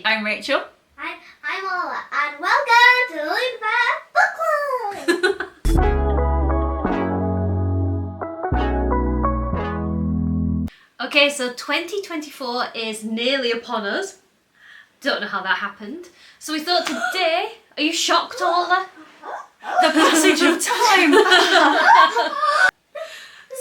I'm Rachel. I'm Ola, and welcome to Bookclub! Okay, so 2024 is nearly upon us. Don't know how that happened. So we thought today, are you shocked, Ola? The passage of time.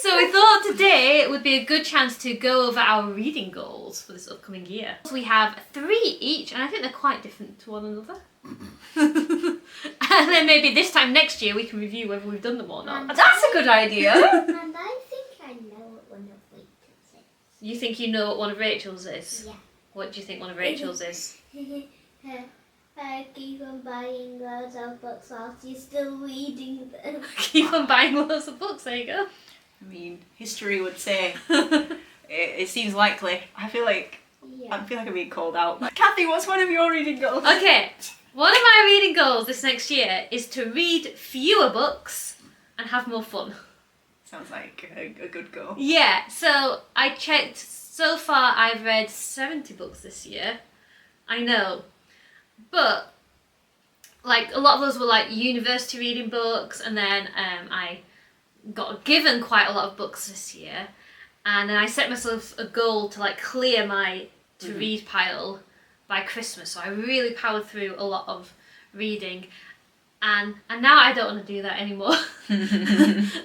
So we thought today would be a good chance to go over our reading goals for this upcoming year. We have 3 each, and I think they're quite different to one another. And then maybe this time next year we can review whether we've done them or not. That's a good idea. And I think I know what one of Rachel's is. You think you know what one of Rachel's is? Yeah. What do you think one of Rachel's is? Keep on buying loads of books whilst you're still reading them. Keep on buying loads of books, there you go. I mean, history would say it seems likely. I feel like I'm being called out. Cathy, what's one of your reading goals? Okay, one of my reading goals this next year is to read fewer books and have more fun. Sounds like a good goal. Yeah, so I checked, so far I've read 70 books this year. I know, but like a lot of those were like university reading books, and then I got given quite a lot of books this year, and then I set myself a goal to like clear my to read pile by Christmas, so I really powered through a lot of reading, and now I don't want to do that anymore.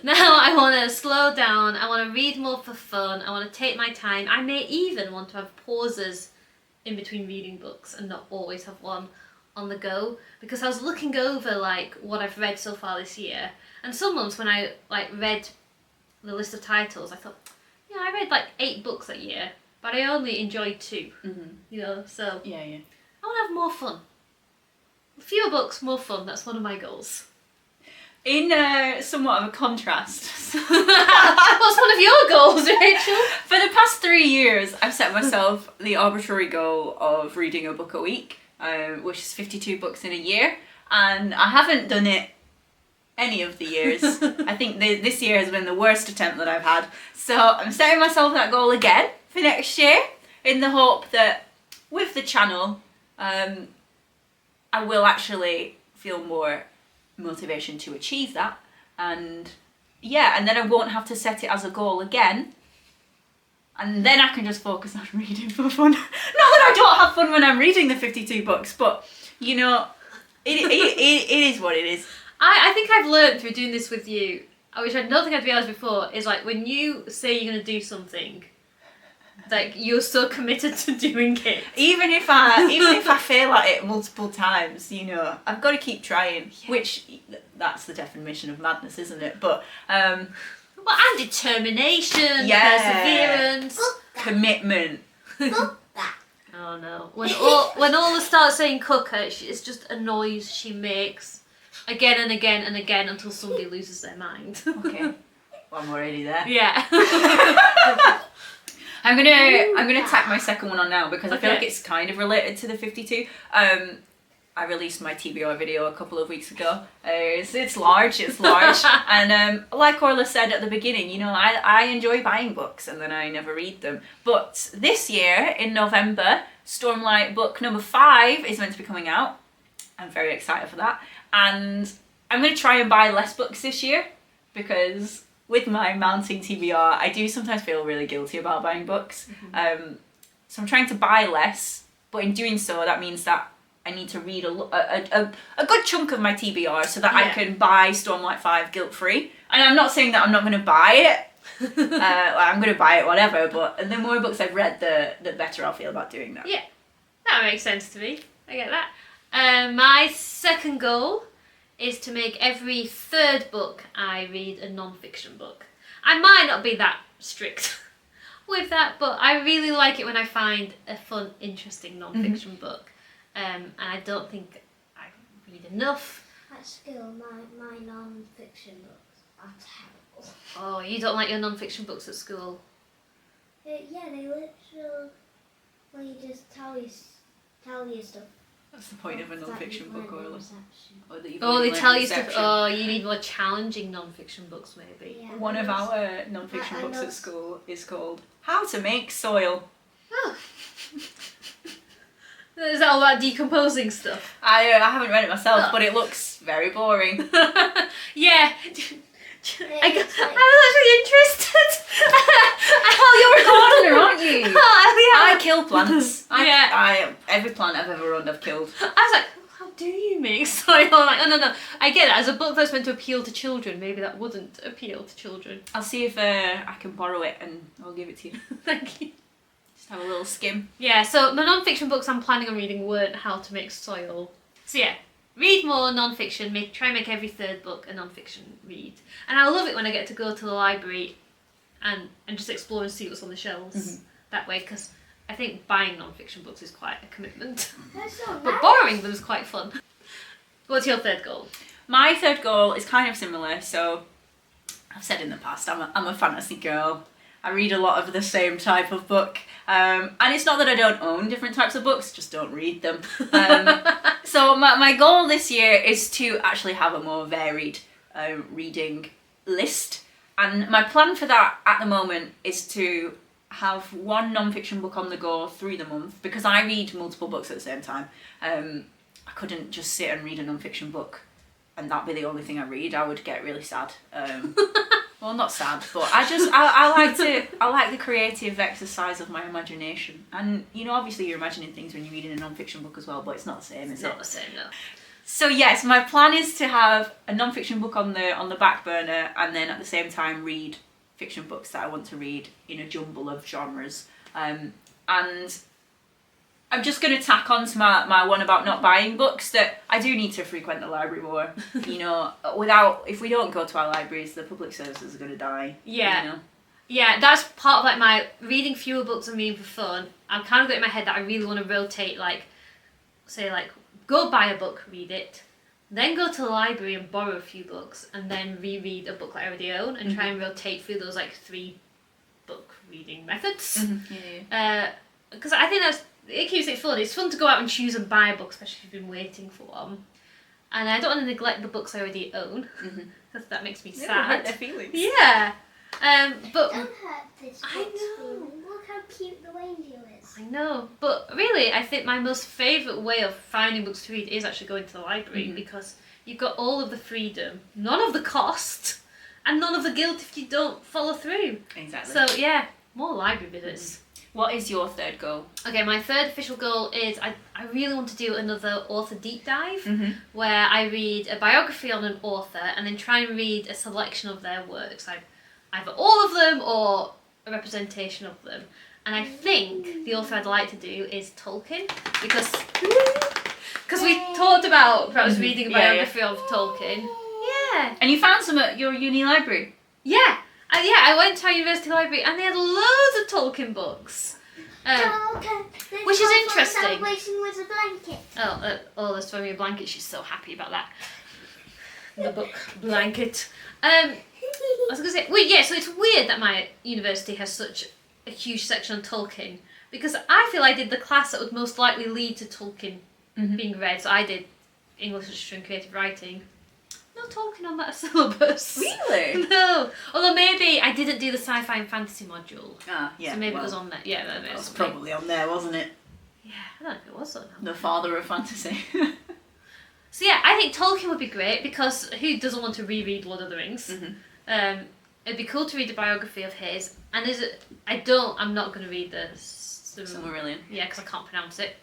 Now I want to slow down, I want to read more for fun, I want to take my time. I may even want to have pauses in between reading books and not always have one on the go, because I was looking over like what I've read so far this year, and some months when I like read the list of titles, I thought, yeah, I read like 8 books that year, but I only enjoyed 2. You know, so Yeah. I want to have more fun. Fewer books, more fun. That's one of my goals. In somewhat of a contrast. What's one of your goals, Rachel? For the past 3 years, I've set myself the arbitrary goal of reading a book a week, which is 52 books in a year, and I haven't done it any of the years. I think this year has been the worst attempt that I've had. So I'm setting myself that goal again for next year, in the hope that with the channel, I will actually feel more motivation to achieve that, and then I won't have to set it as a goal again, and then I can just focus on reading for fun. Not that I don't have fun when I'm reading the 52 books, but you know, it is what it is. I think I've learned through doing this with you, which I don't think I'd realised before, is like when you say you're going to do something, like you're so committed to doing it. Even if I fail at it multiple times, you know, I've got to keep trying. Yeah. Which that's the definition of madness, isn't it? But and determination, perseverance, commitment. Oh no! When Ola starts saying cooker, it's just a noise she makes again and again and again until somebody loses their mind. Okay, well, I'm already there. Yeah. I'm gonna tack my second one on now, because I feel like it's kind of related to the 52. I released my TBR video a couple of weeks ago. It's large, and like Orla said at the beginning, you know, I enjoy buying books and then I never read them. But this year in November, Stormlight book number 5 is meant to be coming out. I'm very excited for that, and I'm gonna try and buy less books this year, because with my mounting TBR, I do sometimes feel really guilty about buying books. So I'm trying to buy less, but in doing so, that means that I need to read a good chunk of my TBR so that I can buy Stormlight 5 guilt-free. And I'm not saying that I'm not going to buy it. I'm going to buy it, whatever, but the more books I've read, the better I'll feel about doing that. Yeah, that makes sense to me. I get that. My second goal is to make every 3rd book I read a non-fiction book. I might not be that strict with that, but I really like it when I find a fun, interesting non-fiction book. And I don't think I read enough. At school, my non-fiction books are terrible. Oh, you don't like your non-fiction books at school? Yeah, they literally just tell you stuff. That's the point of a non-fiction book, Orla. They tell you stuff. Oh, you need more challenging non-fiction books, maybe. Yeah, one of our non-fiction books at school is called How to Make Soil. Oh. Is that all about decomposing stuff? I haven't read it myself, No. but it looks very boring. Yeah. I was actually interested. Well, you're a gardener, aren't you? Oh, yeah. I kill plants. Yeah. Every plant I've ever owned, I've killed. I was like, how do you make soil? Like, oh, no. I get it. As a book that's meant to appeal to children, maybe that wouldn't appeal to children. I'll see if I can borrow it and I'll give it to you. Thank you. Just have a little skim. Yeah, so my non-fiction books I'm planning on reading weren't how to make soil. So yeah, read more non-fiction, try and make every third book a non-fiction read. And I love it when I get to go to the library and just explore and see what's on the shelves that way, because I think buying non-fiction books is quite a commitment. That's so But nice. borrowing them is quite fun. What's your third goal? My third goal is kind of similar. So I've said in the past, I'm a fantasy girl. I read a lot of the same type of book. And it's not that I don't own different types of books, just don't read them. So my goal this year is to actually have a more varied reading list. And my plan for that at the moment is to have one non-fiction book on the go through the month, because I read multiple books at the same time. I couldn't just sit and read a non-fiction book and that be the only thing I read. I would get really sad. Well, not sad, but I like the creative exercise of my imagination. And you know, obviously you're imagining things when you're reading a non-fiction book as well, but it's not the same, is it? It's not the same, no. So yes, my plan is to have a non-fiction book on the back burner, and then at the same time read fiction books that I want to read in a jumble of genres. And I'm just going to tack on to my one about not buying books, that I do need to frequent the library more. You know, if we don't go to our libraries, the public services are going to die. Yeah. You know? Yeah, that's part of like my reading fewer books and reading for fun. I've kind of got in my head that I really want to rotate, like, say like, go buy a book, read it, then go to the library and borrow a few books, and then reread a book that I already own, and try and rotate through those like 3 book reading methods. Because I think it keeps it fun. It's fun to go out and choose and buy a book, especially if you've been waiting for one. And I don't want to neglect the books I already own, because that makes me sad. Their feelings. Yeah. But Don't hurt this I book's know. feeling. Look how cute the reindeer is. I know, but really, I think my most favourite way of finding books to read is actually going to the library, because you've got all of the freedom, none of the cost, and none of the guilt if you don't follow through. Exactly. So yeah, more library visits. What is your third goal? Okay, my third official goal is I really want to do another author deep dive, where I read a biography on an author and then try and read a selection of their works, either all of them or a representation of them. And I think the author I'd like to do is Tolkien, because we talked about perhaps reading a biography of Tolkien. Yeah. And you found some at your uni library? Yeah. I went to our university library and they had loads of Tolkien books. Which is interesting. Celebration with a blanket. There's throwing me a blanket. She's so happy about that. The book blanket. I was going to say, well, yeah, so it's weird that my university has such a huge section on Tolkien, because I feel I did the class that would most likely lead to Tolkien being read. So I did English Literature and Creative Writing. No Tolkien on that syllabus. Really? No. Although maybe I didn't do the sci-fi and fantasy module. Ah, yeah. So maybe it was on there. Yeah, maybe It was something. probably on there, wasn't it? Yeah, I don't know if it was or not. The father of fantasy. So yeah, I think Tolkien would be great, because who doesn't want to reread Lord of the Rings? It'd be cool to read a biography of his. And I'm not going to read the Silmarillion. Yeah, because I can't pronounce it.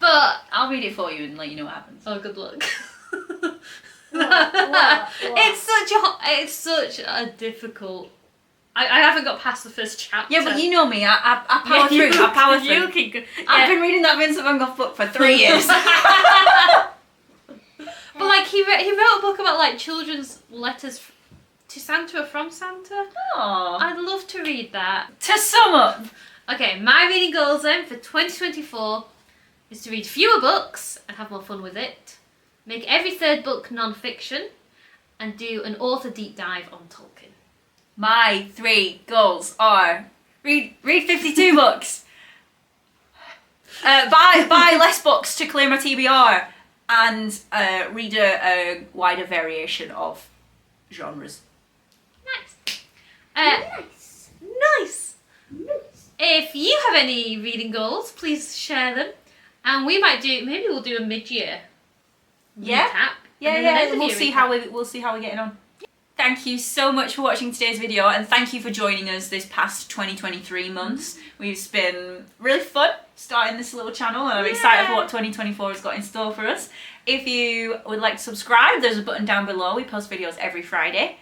But I'll read it for you and let you know what happens. oh, good luck. What? It's such a difficult. I haven't got past the first chapter. Yeah, but you know me, I power through. I power through. You keep I've been reading that Vincent van Gogh book for 3 years. But like he wrote a book about like children's letters to Santa or from Santa. Aww. I'd love to read that. To sum up, Okay, my reading goals then for 2024 is to read fewer books and have more fun with it, make every third book non-fiction, and do an author deep dive on Tolkien. my 3 goals are read 52 books, buy less books to clear my TBR, and read a wider variation of genres. Nice. Nice. Nice. Nice. If you have any reading goals, please share them. And we might maybe we'll do a mid-year recap. Yeah. We'll see how we're getting on. Thank you so much for watching today's video, and thank you for joining us this past 2023 months. It's been really fun starting this little channel, and I'm excited for what 2024 has got in store for us. If you would like to subscribe, there's a button down below. We post videos every Friday.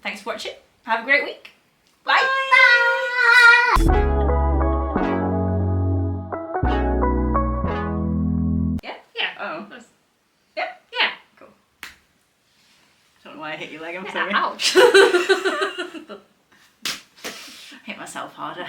Thanks for watching. Have a great week. Bye. Bye. Yeah? Yeah. Oh. Yeah. Cool. I don't know why I hit your leg, I'm Yeah, sorry. ouch. Hit myself harder.